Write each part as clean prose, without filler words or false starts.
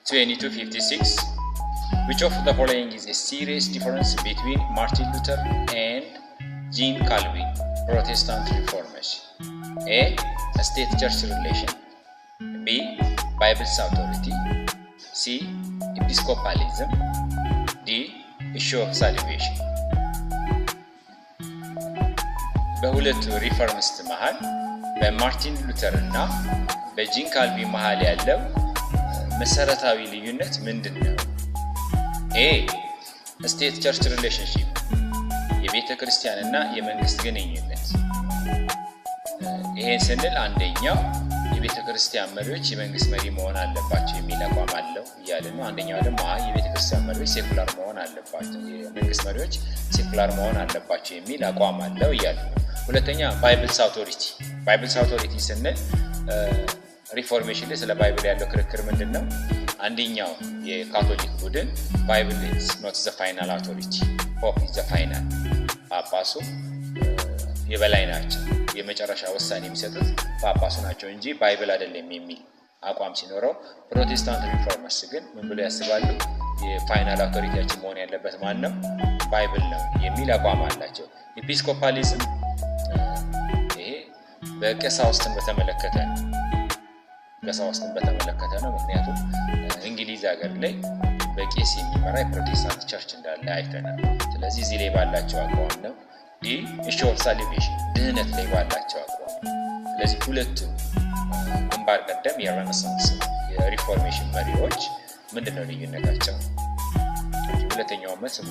2256. Which of the following is a serious difference between Martin Luther and Jean Calvin, Protestant Reformation? A. State-church relation. B. Bible's authority. C. Episcopalism. D. Issue of salvation. በሁለቱ ሪፎርሚስት መሃል በማርቲን ሉተር እና በጂን ካልቪን መሃል ያለው መሰረታዊ ልዩነት ምንድነው? A. State church relationship. የቤተ ክርስቲያንና የመንግስት ግንኙነት። ይሄን ስንል አንደኛው የቤተ ክርስቲያን መሪዎች የመንግስት መሪ መሆን አለባቸው የሚል አቋም አለው እያለ ነው። አንደኛው ደግሞ የቤተ ክርስቲያን መሪዎች ሴኩላር መሆን አለባቸው፣ የመንግስት መሪዎች ሴኩላር መሆን አለባቸው የሚል አቋም አለው እያለ ነው። ሁለተኛ ባይብልስ አውቶሪቲ። ባይብልስ አውቶሪቲ ስንል ሪፎርሜሽን ላይ ስለ ባይብል ያለው ክርክር ምንድነው? አንደኛው የካቶሊክ ቡድን ባይብል is not the final authority, pope is the final። ጳጳሱ የበላይ ናቸው፣ የመጨረሻ ውሳኔ የሚሰጡት ጳጳሱ ናቸው እንጂ ባይብል አይደለም የሚል አቋም ሲኖረው፣ ፕሮቴስታንት ሪፎርመርስ ግን ምን ብለው ያስባሉ? የፋይናል አውቶሪቲያችን መሆን ያለበት ማን ነው? ባይብል ነው የሚል አቋም አላቸው። ኤጲስኮፓሊዝም ይሄ በቀሳውስትን በተመለከተ ነው። ምክንያቱም እንግሊዝ ሀገር ላይ በቄስ የሚመራ የፕሮቴስታንት ቸርች እንዳለ አይተናል። ስለዚህ እዚህ ላይ ባላቸው አቋም ነው። ዲ ኢሹ ኦፍ ሳልቬሽን ድህነት ላይ ባላቸው አቋም። ስለዚህ ሁለቱ ግንባር ቀደም የሬኔሳንስ የሪፎርሜሽን መሪዎች ምንድነው ልዩነታቸው? ሁለተኛው መስሙ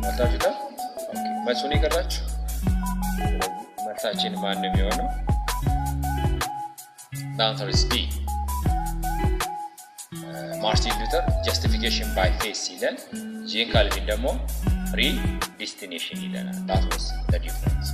ወጣቱታ መስሙን ይቀራችሁ መርታችን ማን ነው የሚሆነው? The answer is B. Martin Luther justification by faith ይላል። Jean Calvin ደግሞ predestination ይላል። That was the difference.